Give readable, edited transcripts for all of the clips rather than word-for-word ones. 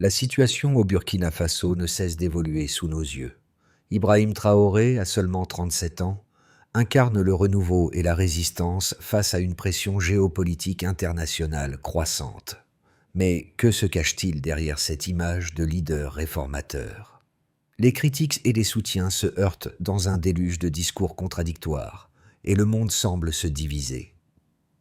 La situation au Burkina Faso ne cesse d'évoluer sous nos yeux. Ibrahim Traoré, à seulement 37 ans, incarne le renouveau et la résistance face à une pression géopolitique internationale croissante. Mais que se cache-t-il derrière cette image de leader réformateur? Les critiques et les soutiens se heurtent dans un déluge de discours contradictoires, et le monde semble se diviser.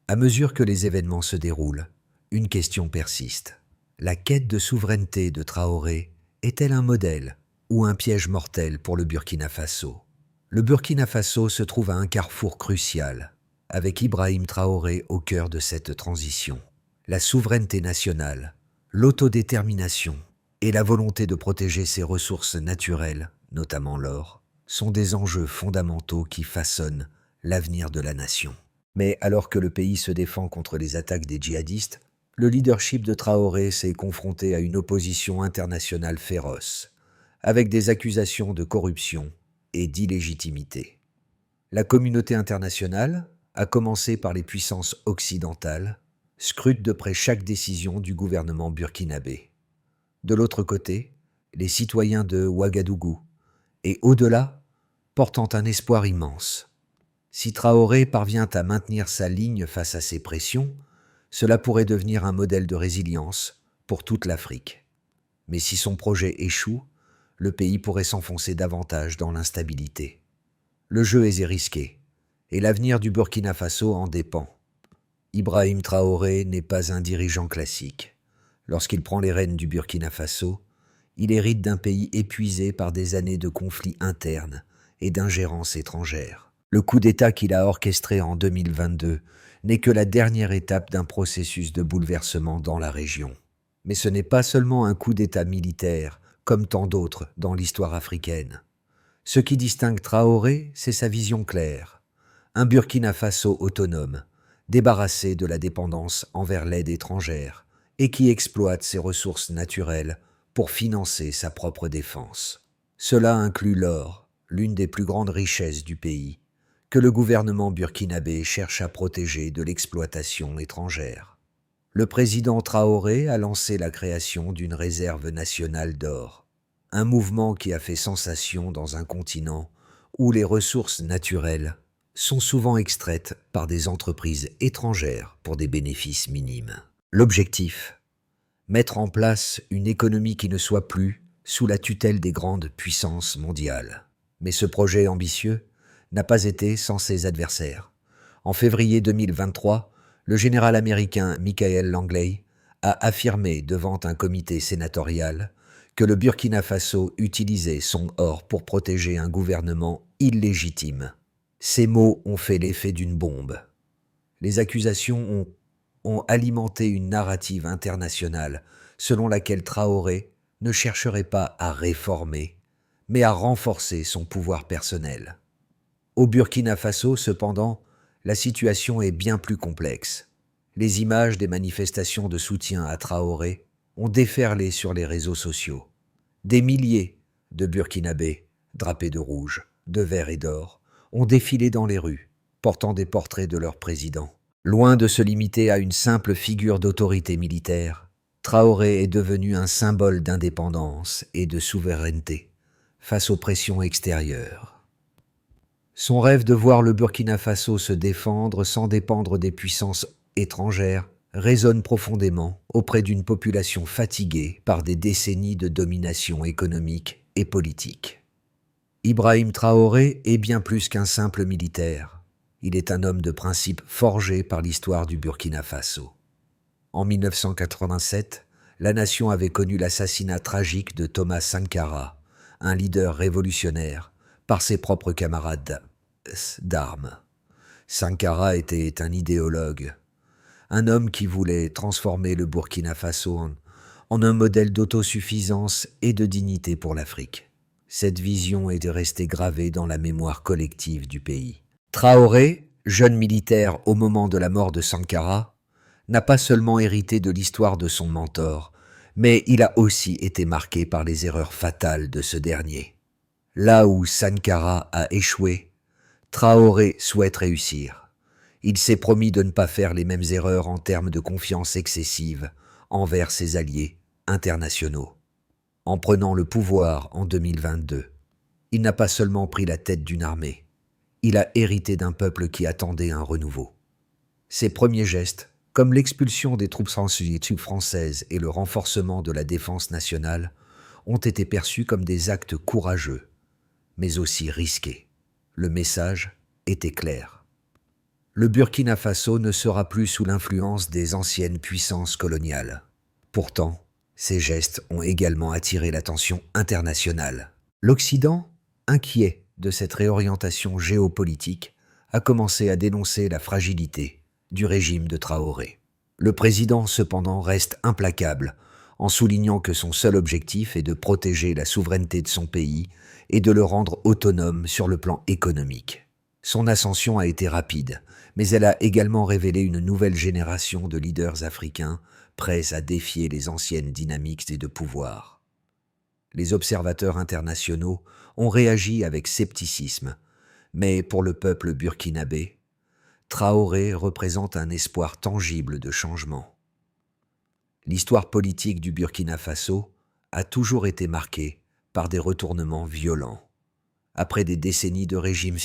À mesure que les événements se déroulent, une question persiste. La quête de souveraineté de Traoré est-elle un modèle ou un piège mortel pour le Burkina Faso? Le Burkina Faso se trouve à un carrefour crucial, avec Ibrahim Traoré au cœur de cette transition. La souveraineté nationale, l'autodétermination et la volonté de protéger ses ressources naturelles, notamment l'or, sont des enjeux fondamentaux qui façonnent l'avenir de la nation. Mais alors que le pays se défend contre les attaques des djihadistes, le leadership de Traoré s'est confronté à une opposition internationale féroce, avec des accusations de corruption et d'illégitimité. La communauté internationale, à commencer par les puissances occidentales, scrute de près chaque décision du gouvernement burkinabé. De l'autre côté, les citoyens de Ouagadougou, et au-delà, portant un espoir immense. Si Traoré parvient à maintenir sa ligne face à ces pressions, cela pourrait devenir un modèle de résilience pour toute l'Afrique. Mais si son projet échoue, le pays pourrait s'enfoncer davantage dans l'instabilité. Le jeu est risqué, et l'avenir du Burkina Faso en dépend. Ibrahim Traoré n'est pas un dirigeant classique. Lorsqu'il prend les rênes du Burkina Faso, il hérite d'un pays épuisé par des années de conflits internes et d'ingérences étrangères. Le coup d'État qu'il a orchestré en 2022 n'est que la dernière étape d'un processus de bouleversement dans la région. Mais ce n'est pas seulement un coup d'État militaire, comme tant d'autres dans l'histoire africaine. Ce qui distingue Traoré, c'est sa vision claire. Un Burkina Faso autonome, débarrassé de la dépendance envers l'aide étrangère et qui exploite ses ressources naturelles pour financer sa propre défense. Cela inclut l'or, l'une des plus grandes richesses du pays, que le gouvernement burkinabé cherche à protéger de l'exploitation étrangère. Le président Traoré a lancé la création d'une réserve nationale d'or, un mouvement qui a fait sensation dans un continent où les ressources naturelles sont souvent extraites par des entreprises étrangères pour des bénéfices minimes. L'objectif: mettre en place une économie qui ne soit plus sous la tutelle des grandes puissances mondiales. Mais ce projet ambitieux n'a pas été sans ses adversaires. En février 2023, le général américain Michael Langley a affirmé devant un comité sénatorial que le Burkina Faso utilisait son or pour protéger un gouvernement illégitime. Ces mots ont fait l'effet d'une bombe. Les accusations ont alimenté une narrative internationale selon laquelle Traoré ne chercherait pas à réformer, mais à renforcer son pouvoir personnel. Au Burkina Faso, cependant, la situation est bien plus complexe. Les images des manifestations de soutien à Traoré ont déferlé sur les réseaux sociaux. Des milliers de Burkinabés, drapés de rouge, de vert et d'or, ont défilé dans les rues, portant des portraits de leur président. Loin de se limiter à une simple figure d'autorité militaire, Traoré est devenu un symbole d'indépendance et de souveraineté face aux pressions extérieures. Son rêve de voir le Burkina Faso se défendre sans dépendre des puissances étrangères résonne profondément auprès d'une population fatiguée par des décennies de domination économique et politique. Ibrahim Traoré est bien plus qu'un simple militaire. Il est un homme de principe forgé par l'histoire du Burkina Faso. En 1987, la nation avait connu l'assassinat tragique de Thomas Sankara, un leader révolutionnaire, par ses propres camarades d'armes. Sankara était un idéologue, un homme qui voulait transformer le Burkina Faso en un modèle d'autosuffisance et de dignité pour l'Afrique. Cette vision est restée gravée dans la mémoire collective du pays. Traoré, jeune militaire au moment de la mort de Sankara, n'a pas seulement hérité de l'histoire de son mentor, mais il a aussi été marqué par les erreurs fatales de ce dernier. Là où Sankara a échoué, Traoré souhaite réussir. Il s'est promis de ne pas faire les mêmes erreurs en termes de confiance excessive envers ses alliés internationaux. En prenant le pouvoir en 2022, il n'a pas seulement pris la tête d'une armée, il a hérité d'un peuple qui attendait un renouveau. Ses premiers gestes, comme l'expulsion des troupes françaises et le renforcement de la défense nationale, ont été perçus comme des actes courageux, mais aussi risqués. Le message était clair. Le Burkina Faso ne sera plus sous l'influence des anciennes puissances coloniales. Pourtant, ces gestes ont également attiré l'attention internationale. L'Occident, inquiet de cette réorientation géopolitique, a commencé à dénoncer la fragilité du régime de Traoré. Le président, cependant, reste implacable en soulignant que son seul objectif est de protéger la souveraineté de son pays et de le rendre autonome sur le plan économique. Son ascension a été rapide, mais elle a également révélé une nouvelle génération de leaders africains prêts à défier les anciennes dynamiques de pouvoir. Les observateurs internationaux ont réagi avec scepticisme, mais pour le peuple burkinabé, Traoré représente un espoir tangible de changement. L'histoire politique du Burkina Faso a toujours été marquée par des retournements violents. Après des décennies de régimes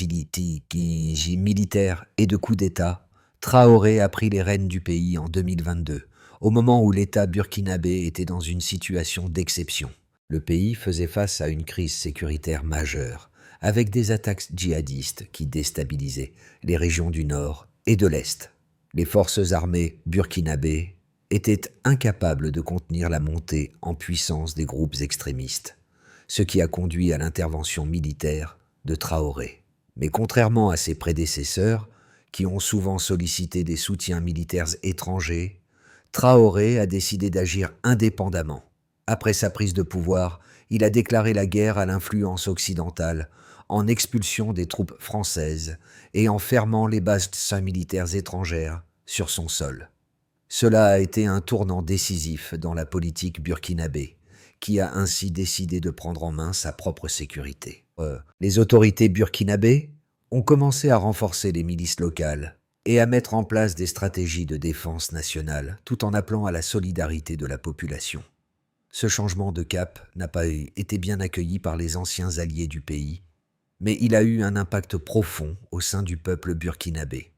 militaires et de coups d'État, Traoré a pris les rênes du pays en 2022, au moment où l'État burkinabé était dans une situation d'exception. Le pays faisait face à une crise sécuritaire majeure, avec des attaques djihadistes qui déstabilisaient les régions du nord et de l'est. Les forces armées burkinabées étaient incapables de contenir la montée en puissance des groupes extrémistes, ce qui a conduit à l'intervention militaire de Traoré. Mais contrairement à ses prédécesseurs, qui ont souvent sollicité des soutiens militaires étrangers, Traoré a décidé d'agir indépendamment. Après sa prise de pouvoir, il a déclaré la guerre à l'influence occidentale en expulsion des troupes françaises et en fermant les bases militaires étrangères sur son sol. Cela a été un tournant décisif dans la politique burkinabé, qui a ainsi décidé de prendre en main sa propre sécurité. Les autorités burkinabées ont commencé à renforcer les milices locales et à mettre en place des stratégies de défense nationale tout en appelant à la solidarité de la population. Ce changement de cap n'a pas été bien accueilli par les anciens alliés du pays, mais il a eu un impact profond au sein du peuple burkinabé.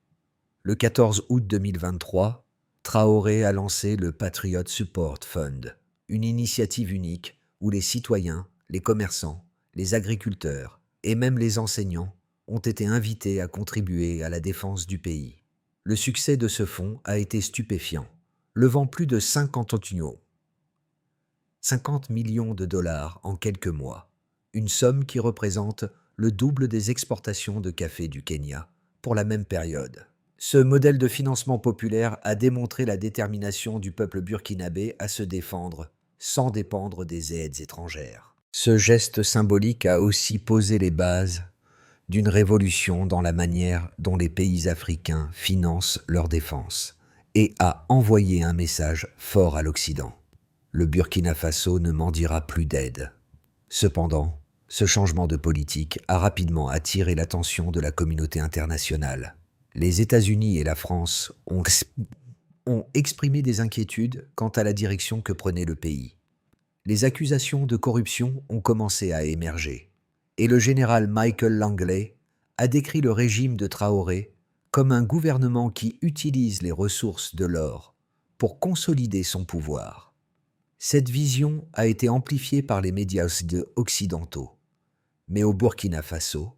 Le 14 août 2023, Traoré a lancé le Patriot Support Fund, une initiative unique où les citoyens, les commerçants, les agriculteurs et même les enseignants ont été invités à contribuer à la défense du pays. Le succès de ce fonds a été stupéfiant, levant plus de 50 millions de dollars en quelques mois, une somme qui représente le double des exportations de café du Kenya pour la même période. Ce modèle de financement populaire a démontré la détermination du peuple burkinabé à se défendre sans dépendre des aides étrangères. Ce geste symbolique a aussi posé les bases d'une révolution dans la manière dont les pays africains financent leur défense et a envoyé un message fort à l'Occident. Le Burkina Faso ne mendiera plus d'aide. Cependant, ce changement de politique a rapidement attiré l'attention de la communauté internationale. Les États-Unis et la France ont exprimé des inquiétudes quant à la direction que prenait le pays. Les accusations de corruption ont commencé à émerger, et le général Michael Langley a décrit le régime de Traoré comme un gouvernement qui utilise les ressources de l'or pour consolider son pouvoir. Cette vision a été amplifiée par les médias occidentaux, mais au Burkina Faso,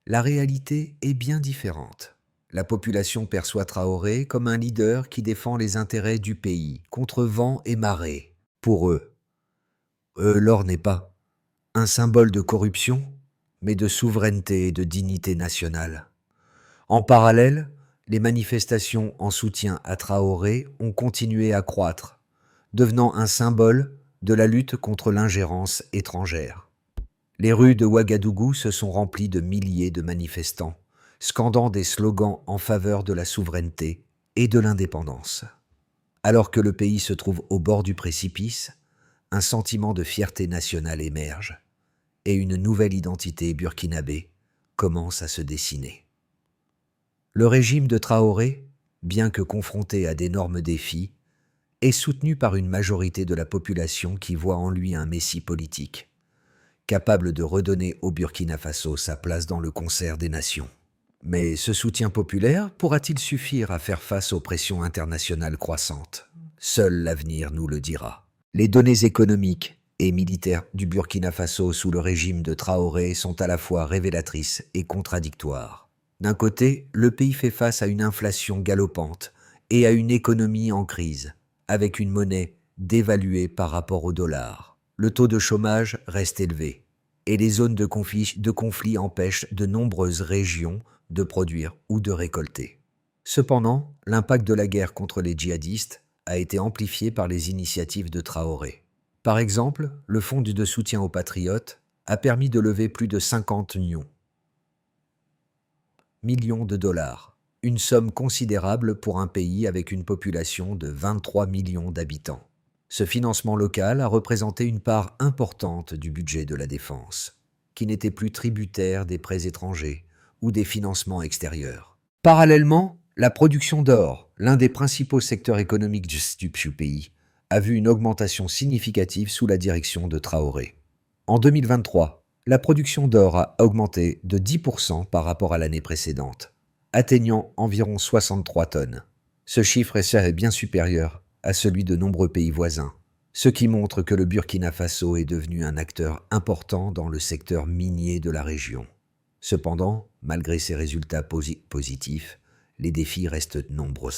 la réalité est bien différente. La population perçoit Traoré comme un leader qui défend les intérêts du pays contre vent et marée. Pour eux, l'or n'est pas un symbole de corruption, mais de souveraineté et de dignité nationale. En parallèle, les manifestations en soutien à Traoré ont continué à croître, devenant un symbole de la lutte contre l'ingérence étrangère. Les rues de Ouagadougou se sont remplies de milliers de manifestants, scandant des slogans en faveur de la souveraineté et de l'indépendance. Alors que le pays se trouve au bord du précipice, un sentiment de fierté nationale émerge et une nouvelle identité burkinabé commence à se dessiner. Le régime de Traoré, bien que confronté à d'énormes défis, est soutenu par une majorité de la population qui voit en lui un messie politique, capable de redonner au Burkina Faso sa place dans le concert des nations. Mais ce soutien populaire pourra-t-il suffire à faire face aux pressions internationales croissantes? Seul l'avenir nous le dira. Les données économiques et militaires du Burkina Faso sous le régime de Traoré sont à la fois révélatrices et contradictoires. D'un côté, le pays fait face à une inflation galopante et à une économie en crise, avec une monnaie dévaluée par rapport au dollar. Le taux de chômage reste élevé et les zones de conflit empêchent de nombreuses régions de produire ou de récolter. Cependant, l'impact de la guerre contre les djihadistes a été amplifié par les initiatives de Traoré. Par exemple, le fonds de soutien aux patriotes a permis de lever plus de 50 millions de dollars, une somme considérable pour un pays avec une population de 23 millions d'habitants. Ce financement local a représenté une part importante du budget de la défense, qui n'était plus tributaire des prêts étrangers ou des financements extérieurs. Parallèlement, la production d'or, l'un des principaux secteurs économiques du pays, a vu une augmentation significative sous la direction de Traoré. En 2023, la production d'or a augmenté de 10% par rapport à l'année précédente, atteignant environ 63 tonnes. Ce chiffre est bien supérieur à celui de nombreux pays voisins, ce qui montre que le Burkina Faso est devenu un acteur important dans le secteur minier de la région. Cependant, malgré ces résultats positifs, les défis restent nombreux.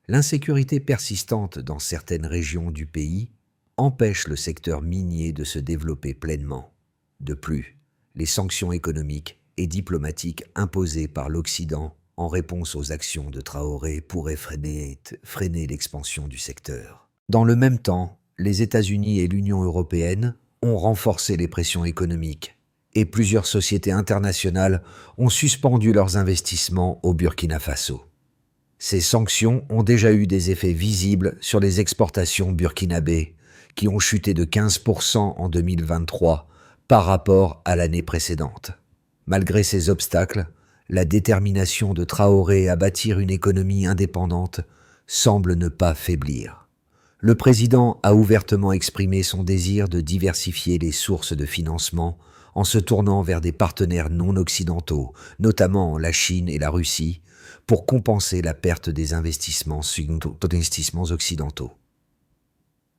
L'insécurité persistante dans certaines régions du pays empêche le secteur minier de se développer pleinement. De plus, les sanctions économiques et diplomatiques imposées par l'Occident en réponse aux actions de Traoré pourraient freiner l'expansion du secteur. Dans le même temps, les États-Unis et l'Union européenne ont renforcé les pressions économiques et plusieurs sociétés internationales ont suspendu leurs investissements au Burkina Faso. Ces sanctions ont déjà eu des effets visibles sur les exportations burkinabées, qui ont chuté de 15% en 2023 par rapport à l'année précédente. Malgré ces obstacles, la détermination de Traoré à bâtir une économie indépendante semble ne pas faiblir. Le président a ouvertement exprimé son désir de diversifier les sources de financement en se tournant vers des partenaires non occidentaux, notamment la Chine et la Russie, pour compenser la perte des investissements occidentaux.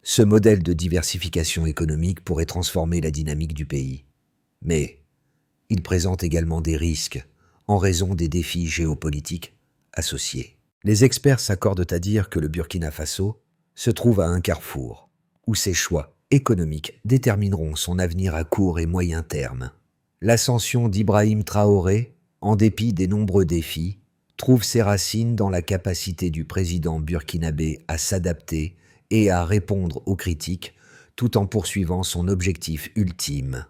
Ce modèle de diversification économique pourrait transformer la dynamique du pays. Mais il présente également des risques en raison des défis géopolitiques associés. Les experts s'accordent à dire que le Burkina Faso se trouve à un carrefour, où ses choix économiques détermineront son avenir à court et moyen terme. L'ascension d'Ibrahim Traoré, en dépit des nombreux défis, trouve ses racines dans la capacité du président burkinabé à s'adapter et à répondre aux critiques, tout en poursuivant son objectif ultime,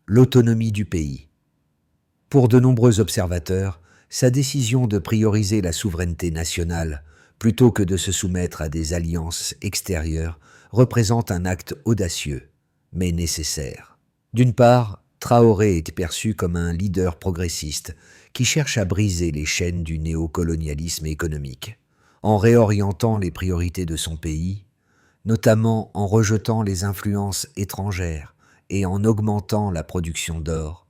l'autonomie du pays. Pour de nombreux observateurs, sa décision de prioriser la souveraineté nationale plutôt que de se soumettre à des alliances extérieures représente un acte audacieux, mais nécessaire. D'une part, Traoré est perçu comme un leader progressiste qui cherche à briser les chaînes du néocolonialisme économique, en réorientant les priorités de son pays, notamment en rejetant les influences étrangères et en augmentant la production d'or.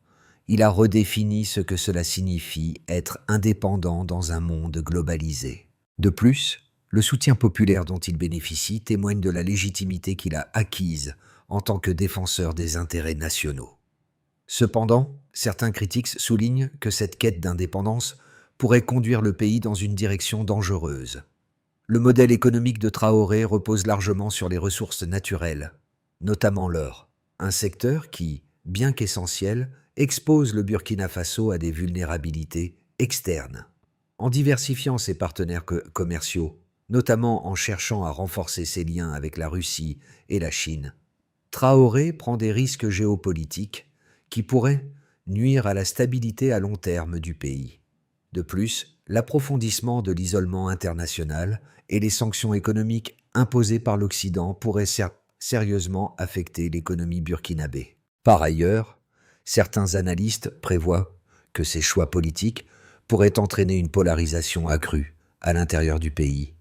Il a redéfini ce que cela signifie être indépendant dans un monde globalisé. De plus, le soutien populaire dont il bénéficie témoigne de la légitimité qu'il a acquise en tant que défenseur des intérêts nationaux. Cependant, certains critiques soulignent que cette quête d'indépendance pourrait conduire le pays dans une direction dangereuse. Le modèle économique de Traoré repose largement sur les ressources naturelles, notamment l'or, un secteur qui, bien qu'essentiel, expose le Burkina Faso à des vulnérabilités externes. En diversifiant ses partenaires commerciaux, notamment en cherchant à renforcer ses liens avec la Russie et la Chine, Traoré prend des risques géopolitiques qui pourraient nuire à la stabilité à long terme du pays. De plus, l'approfondissement de l'isolement international et les sanctions économiques imposées par l'Occident pourraient sérieusement affecter l'économie burkinabé. Par ailleurs, certains analystes prévoient que ces choix politiques pourraient entraîner une polarisation accrue à l'intérieur du pays,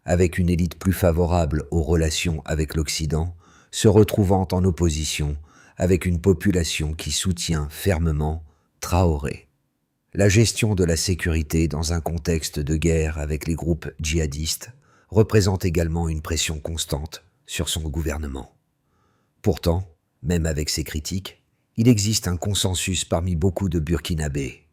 avec une élite plus favorable aux relations avec l'Occident, se retrouvant en opposition avec une population qui soutient fermement Traoré. La gestion de la sécurité dans un contexte de guerre avec les groupes djihadistes représente également une pression constante sur son gouvernement. Pourtant, même avec ces critiques, il existe un consensus parmi beaucoup de Burkinabés.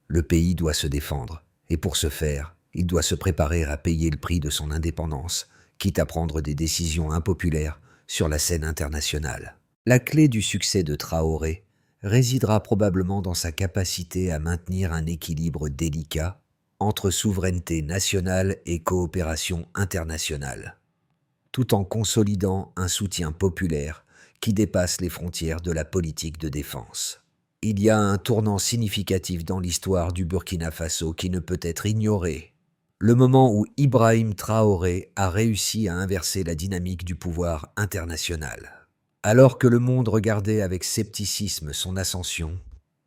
Le pays doit se défendre, et pour ce faire, il doit se préparer à payer le prix de son indépendance, quitte à prendre des décisions impopulaires sur la scène internationale. La clé du succès de Traoré résidera probablement dans sa capacité à maintenir un équilibre délicat entre souveraineté nationale et coopération internationale, tout en consolidant un soutien populaire qui dépasse les frontières de la politique de défense. Il y a un tournant significatif dans l'histoire du Burkina Faso qui ne peut être ignoré. Le moment où Ibrahim Traoré a réussi à inverser la dynamique du pouvoir international. Alors que le monde regardait avec scepticisme son ascension,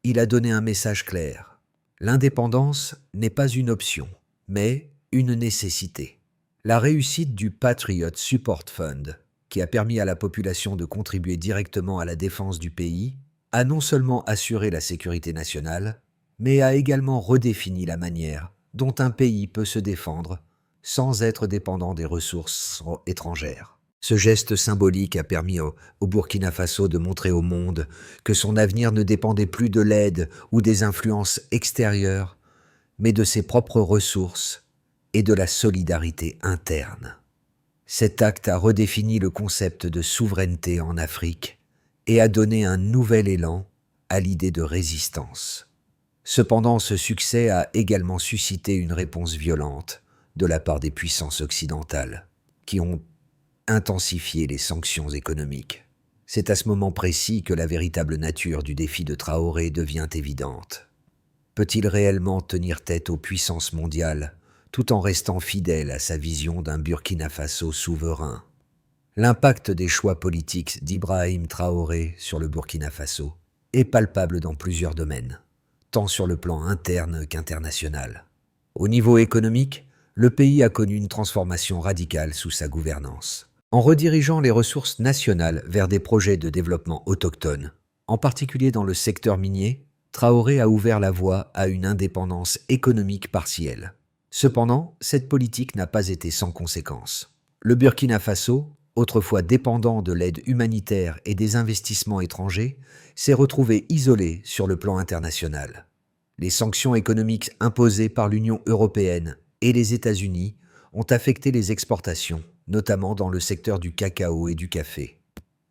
il a donné un message clair. L'indépendance n'est pas une option, mais une nécessité. La réussite du Patriot Support Fund, qui a permis à la population de contribuer directement à la défense du pays, a non seulement assuré la sécurité nationale, mais a également redéfini la manière dont un pays peut se défendre sans être dépendant des ressources étrangères. Ce geste symbolique a permis au Burkina Faso de montrer au monde que son avenir ne dépendait plus de l'aide ou des influences extérieures, mais de ses propres ressources et de la solidarité interne. Cet acte a redéfini le concept de souveraineté en Afrique et a donné un nouvel élan à l'idée de résistance. Cependant, ce succès a également suscité une réponse violente de la part des puissances occidentales, qui ont intensifier les sanctions économiques. C'est à ce moment précis que la véritable nature du défi de Traoré devient évidente. Peut-il réellement tenir tête aux puissances mondiales tout en restant fidèle à sa vision d'un Burkina Faso souverain? L'impact des choix politiques d'Ibrahim Traoré sur le Burkina Faso est palpable dans plusieurs domaines, tant sur le plan interne qu'international. Au niveau économique, le pays a connu une transformation radicale sous sa gouvernance. En redirigeant les ressources nationales vers des projets de développement autochtones, en particulier dans le secteur minier, Traoré a ouvert la voie à une indépendance économique partielle. Cependant, cette politique n'a pas été sans conséquences. Le Burkina Faso, autrefois dépendant de l'aide humanitaire et des investissements étrangers, s'est retrouvé isolé sur le plan international. Les sanctions économiques imposées par l'Union européenne et les États-Unis ont affecté les exportations, notamment dans le secteur du cacao et du café.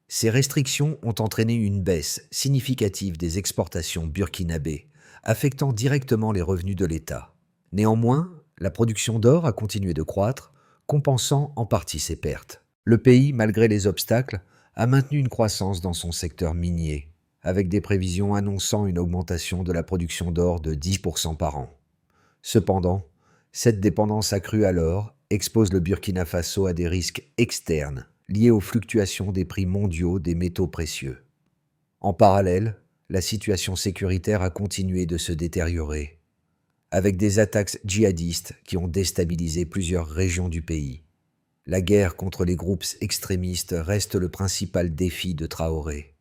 Ces restrictions ont entraîné une baisse significative des exportations burkinabées, affectant directement les revenus de l'État. Néanmoins, la production d'or a continué de croître, compensant en partie ces pertes. Le pays, malgré les obstacles, a maintenu une croissance dans son secteur minier, avec des prévisions annonçant une augmentation de la production d'or de 10% par an. Cependant, cette dépendance accrue à l'or expose le Burkina Faso à des risques externes liés aux fluctuations des prix mondiaux des métaux précieux. En parallèle, la situation sécuritaire a continué de se détériorer, avec des attaques djihadistes qui ont déstabilisé plusieurs régions du pays. La guerre contre les groupes extrémistes reste le principal défi de Traoré.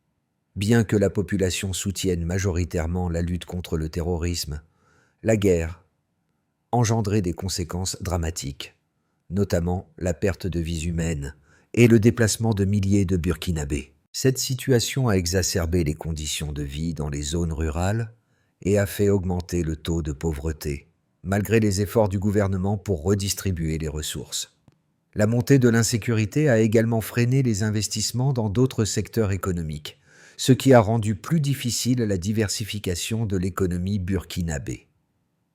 Bien que la population soutienne majoritairement la lutte contre le terrorisme, la guerre engendrait des conséquences dramatiques, notamment la perte de vies humaines et le déplacement de milliers de Burkinabés. Cette situation a exacerbé les conditions de vie dans les zones rurales et a fait augmenter le taux de pauvreté, malgré les efforts du gouvernement pour redistribuer les ressources. La montée de l'insécurité a également freiné les investissements dans d'autres secteurs économiques, ce qui a rendu plus difficile la diversification de l'économie burkinabé.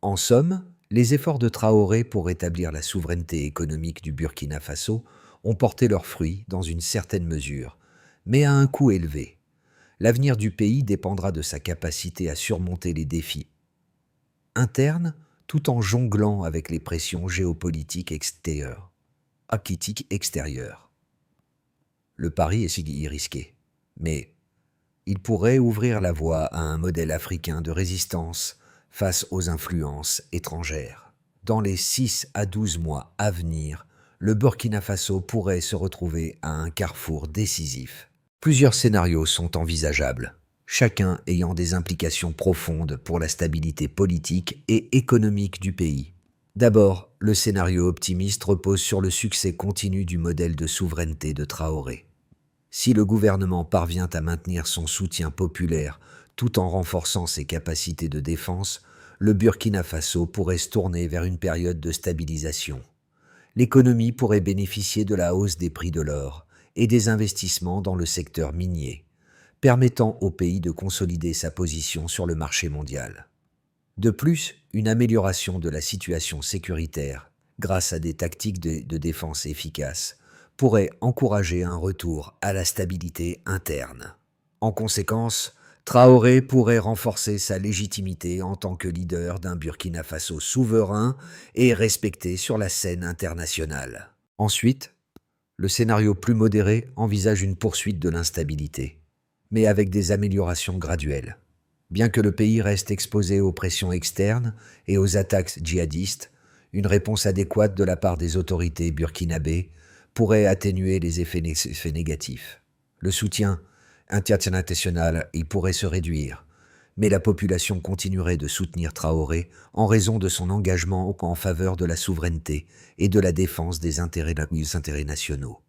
En somme, les efforts de Traoré pour rétablir la souveraineté économique du Burkina Faso ont porté leurs fruits dans une certaine mesure, mais à un coût élevé. L'avenir du pays dépendra de sa capacité à surmonter les défis internes tout en jonglant avec les pressions géopolitiques extérieures. Le pari est si risqué, mais il pourrait ouvrir la voie à un modèle africain de résistance face aux influences étrangères. Dans les 6 à 12 mois à venir, le Burkina Faso pourrait se retrouver à un carrefour décisif. Plusieurs scénarios sont envisageables, chacun ayant des implications profondes pour la stabilité politique et économique du pays. D'abord, le scénario optimiste repose sur le succès continu du modèle de souveraineté de Traoré. Si le gouvernement parvient à maintenir son soutien populaire tout en renforçant ses capacités de défense, le Burkina Faso pourrait se tourner vers une période de stabilisation. L'économie pourrait bénéficier de la hausse des prix de l'or et des investissements dans le secteur minier, permettant au pays de consolider sa position sur le marché mondial. De plus, une amélioration de la situation sécuritaire, grâce à des tactiques de défense efficaces, pourrait encourager un retour à la stabilité interne. En conséquence, Traoré pourrait renforcer sa légitimité en tant que leader d'un Burkina Faso souverain et respecté sur la scène internationale. Ensuite, le scénario plus modéré envisage une poursuite de l'instabilité, mais avec des améliorations graduelles. Bien que le pays reste exposé aux pressions externes et aux attaques djihadistes, une réponse adéquate de la part des autorités burkinabées pourrait atténuer les effets négatifs. Le soutien international pourrait se réduire, mais la population continuerait de soutenir Traoré en raison de son engagement en faveur de la souveraineté et de la défense des intérêts nationaux.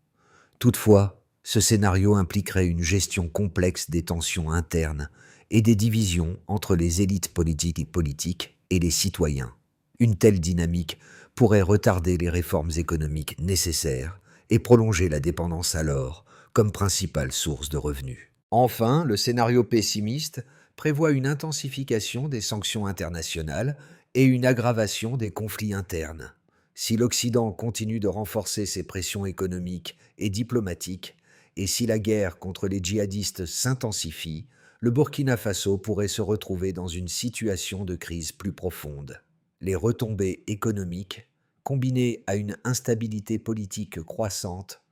Toutefois, ce scénario impliquerait une gestion complexe des tensions internes et des divisions entre les élites politiques et les citoyens. Une telle dynamique pourrait retarder les réformes économiques nécessaires et prolonger la dépendance à l'or comme principale source de revenus. Enfin, le scénario pessimiste prévoit une intensification des sanctions internationales et une aggravation des conflits internes. Si l'Occident continue de renforcer ses pressions économiques et diplomatiques, et si la guerre contre les djihadistes s'intensifie, le Burkina Faso pourrait se retrouver dans une situation de crise plus profonde. Les retombées économiques, combinées à une instabilité politique croissante,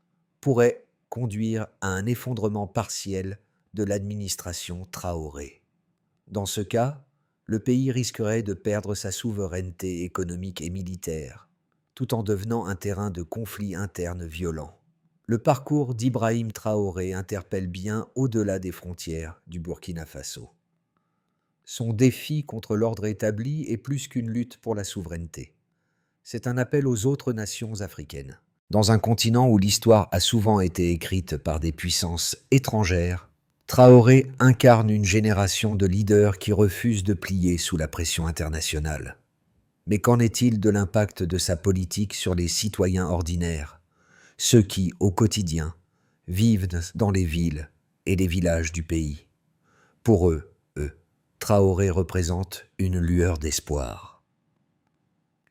pourraient conduire à un effondrement partiel de l'administration Traoré. Dans ce cas, le pays risquerait de perdre sa souveraineté économique et militaire, tout en devenant un terrain de conflits internes violents. Le parcours d'Ibrahim Traoré interpelle bien au-delà des frontières du Burkina Faso. Son défi contre l'ordre établi est plus qu'une lutte pour la souveraineté. C'est un appel aux autres nations africaines. Dans un continent où l'histoire a souvent été écrite par des puissances étrangères, Traoré incarne une génération de leaders qui refusent de plier sous la pression internationale. Mais qu'en est-il de l'impact de sa politique sur les citoyens ordinaires, ceux qui, au quotidien, vivent dans les villes et les villages du pays? Pour eux, Traoré représente une lueur d'espoir.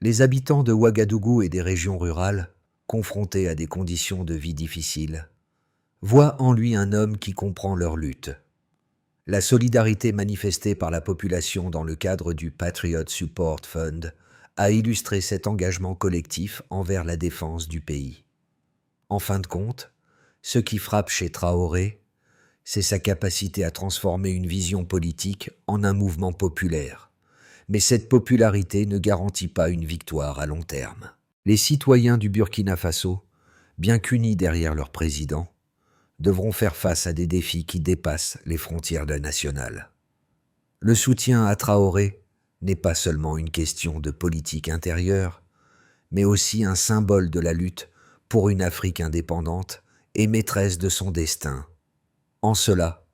Les habitants de Ouagadougou et des régions rurales, confrontés à des conditions de vie difficiles, voient en lui un homme qui comprend leur lutte. La solidarité manifestée par la population dans le cadre du Patriot Support Fund a illustré cet engagement collectif envers la défense du pays. En fin de compte, ce qui frappe chez Traoré, c'est sa capacité à transformer une vision politique en un mouvement populaire. Mais cette popularité ne garantit pas une victoire à long terme. Les citoyens du Burkina Faso, bien qu'unis derrière leur président, devront faire face à des défis qui dépassent les frontières nationales. Le soutien à Traoré n'est pas seulement une question de politique intérieure, mais aussi un symbole de la lutte pour une Afrique indépendante et maîtresse de son destin. En cela,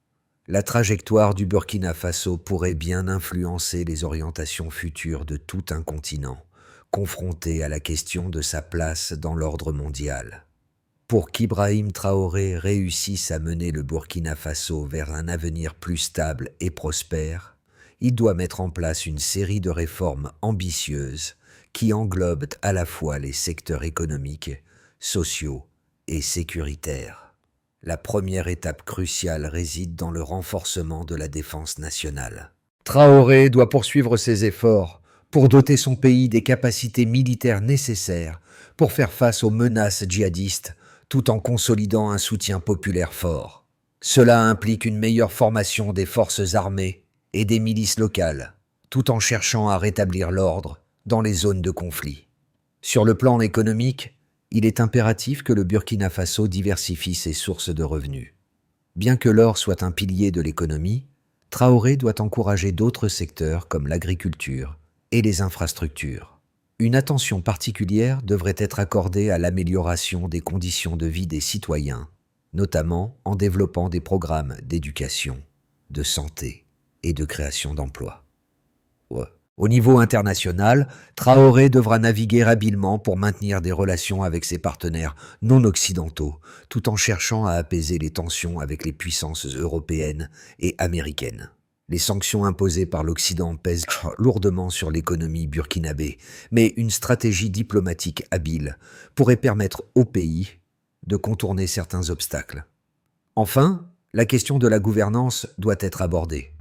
la trajectoire du Burkina Faso pourrait bien influencer les orientations futures de tout un continent, confronté à la question de sa place dans l'ordre mondial. Pour qu'Ibrahim Traoré réussisse à mener le Burkina Faso vers un avenir plus stable et prospère, il doit mettre en place une série de réformes ambitieuses qui englobent à la fois les secteurs économiques, sociaux et sécuritaires. La première étape cruciale réside dans le renforcement de la défense nationale. Traoré doit poursuivre ses efforts pour doter son pays des capacités militaires nécessaires pour faire face aux menaces djihadistes tout en consolidant un soutien populaire fort. Cela implique une meilleure formation des forces armées et des milices locales, tout en cherchant à rétablir l'ordre dans les zones de conflit. Sur le plan économique, Il est impératif que le Burkina Faso diversifie ses sources de revenus. Bien que l'or soit un pilier de l'économie, Traoré doit encourager d'autres secteurs comme l'agriculture et les infrastructures. Une attention particulière devrait être accordée à l'amélioration des conditions de vie des citoyens, notamment en développant des programmes d'éducation, de santé et de création d'emplois. Ouais. Au niveau international, Traoré devra naviguer habilement pour maintenir des relations avec ses partenaires non occidentaux, tout en cherchant à apaiser les tensions avec les puissances européennes et américaines. Les sanctions imposées par l'Occident pèsent lourdement sur l'économie burkinabé, mais une stratégie diplomatique habile pourrait permettre au pays de contourner certains obstacles. Enfin, la question de la gouvernance doit être abordée.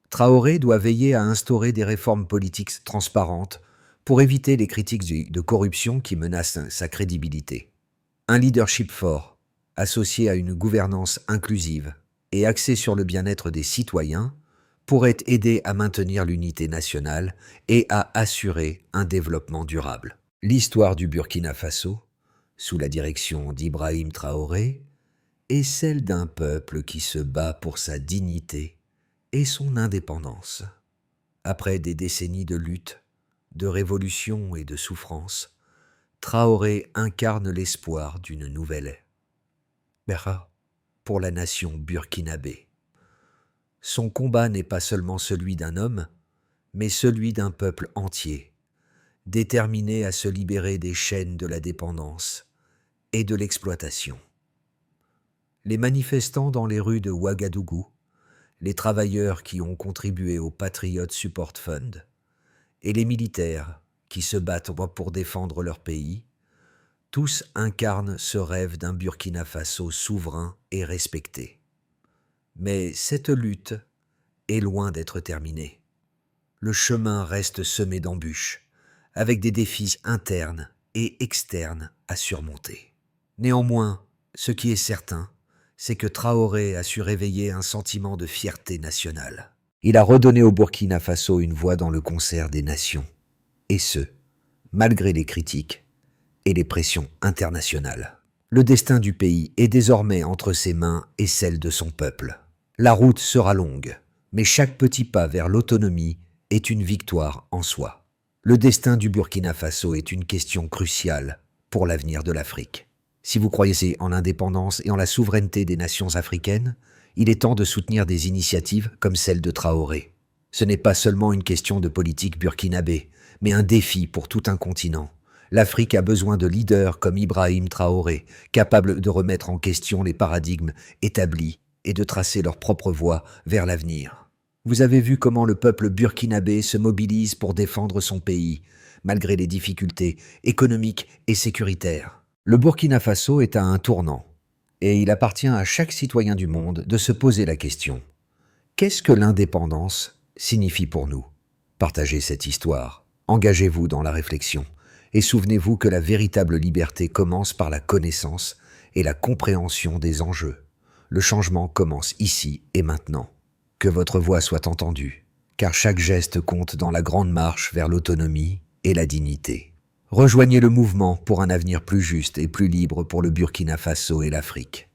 Traoré doit veiller à instaurer des réformes politiques transparentes pour éviter les critiques de corruption qui menacent sa crédibilité. Un leadership fort, associé à une gouvernance inclusive et axé sur le bien-être des citoyens, pourrait aider à maintenir l'unité nationale et à assurer un développement durable. L'histoire du Burkina Faso, sous la direction d'Ibrahim Traoré, est celle d'un peuple qui se bat pour sa dignité et son indépendance. Après des décennies de lutte, de révolution et de souffrance, Traoré incarne l'espoir d'une nouvelle ère pour la nation burkinabé. Son combat n'est pas seulement celui d'un homme, mais celui d'un peuple entier, déterminé à se libérer des chaînes de la dépendance et de l'exploitation. Les manifestants dans les rues de Ouagadougou, les travailleurs qui ont contribué au Patriot Support Fund et les militaires qui se battent pour défendre leur pays, tous incarnent ce rêve d'un Burkina Faso souverain et respecté. Mais cette lutte est loin d'être terminée. Le chemin reste semé d'embûches, avec des défis internes et externes à surmonter. Néanmoins, ce qui est certain, c'est que Traoré a su réveiller un sentiment de fierté nationale. Il a redonné au Burkina Faso une voix dans le concert des nations, et ce, malgré les critiques et les pressions internationales. Le destin du pays est désormais entre ses mains et celles de son peuple. La route sera longue, mais chaque petit pas vers l'autonomie est une victoire en soi. Le destin du Burkina Faso est une question cruciale pour l'avenir de l'Afrique. Si vous croyez en l'indépendance et en la souveraineté des nations africaines, il est temps de soutenir des initiatives comme celle de Traoré. Ce n'est pas seulement une question de politique burkinabé, mais un défi pour tout un continent. L'Afrique a besoin de leaders comme Ibrahim Traoré, capables de remettre en question les paradigmes établis et de tracer leur propre voie vers l'avenir. Vous avez vu comment le peuple burkinabé se mobilise pour défendre son pays, malgré les difficultés économiques et sécuritaires. Le Burkina Faso est à un tournant, et il appartient à chaque citoyen du monde de se poser la question: qu'est-ce que l'indépendance signifie pour nous? Partagez cette histoire, engagez-vous dans la réflexion, et souvenez-vous que la véritable liberté commence par la connaissance et la compréhension des enjeux. Le changement commence ici et maintenant. Que votre voix soit entendue, car chaque geste compte dans la grande marche vers l'autonomie et la dignité. Rejoignez le mouvement pour un avenir plus juste et plus libre pour le Burkina Faso et l'Afrique.